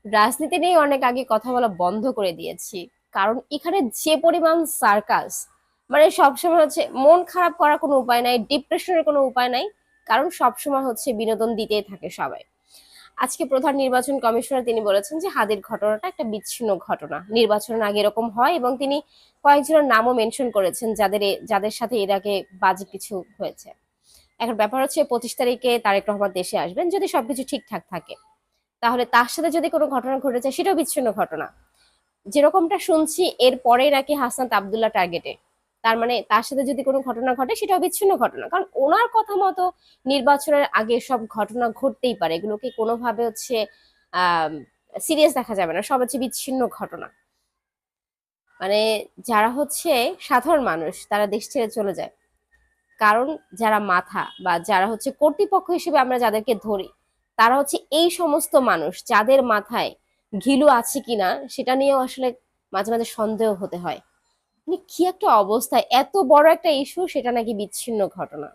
রাজনীতি নিয়ে অনেক আগে কথা বলা বন্ধ করে দিয়েছি। কারণ এখানে যে পরিমাণ সার্কাস, মানে সবসময় হচ্ছে মন খারাপ করার কোনো উপায় নাই, ডিপ্রেশনের কোনো উপায় নাই। কারণ সবসময় হচ্ছে বিনোদন দিতেই থাকে সবাই। আজকে প্রধান নির্বাচন কমিশনার তিনি বলেছেন যে হাদির ঘটনাটা একটা বিচ্ছিন্ন ঘটনা, নির্বাচনের আগে এরকম হয়, এবং তিনি কয়েকজনের নামও মেনশন করেছেন যাদের সাথে এর আগে বাজে কিছু হয়েছে। এখন ব্যাপার হচ্ছে 25 তারিখে তারেক রহমান দেশে আসবেন, যদি সবকিছু ঠিকঠাক থাকে তাহলে তার সাথে যদি কোনো ঘটনা ঘটেছে সেটাও বিচ্ছিন্ন ঘটনা। যেরকমটা শুনছি এর পরে নাকি হাসনাত আব্দুল্লাহ টার্গেটে, তার মানে তার সাথে যদি কোনো ঘটনা ঘটে সেটাও বিচ্ছিন্ন ঘটনা, কারণ ওনার কথা মতো নির্বাচনের আগে সব ঘটনা ঘটতেই পারে, এগুলোকে কোনোভাবে হচ্ছে আহ সিরিয়াস দেখা যাবে না, সব হচ্ছে বিচ্ছিন্ন ঘটনা। মানে যারা হচ্ছে সাধারণ মানুষ তারা দেশ ছেড়ে চলে যায়, কারণ যারা মাথা বা যারা হচ্ছে কর্তৃপক্ষ হিসেবে আমরা যাদেরকে ধরি, তারা হচ্ছে এই সমস্ত মানুষ যাদের মাথায় ঘিলু আছে কিনা সেটা নিয়েও আসলে মাঝে মাঝে সন্দেহ হতে হয়। মানে কি একটা অবস্থা, এত বড় একটা ইস্যু সেটা নাকি বিচ্ছিন্ন ঘটনা।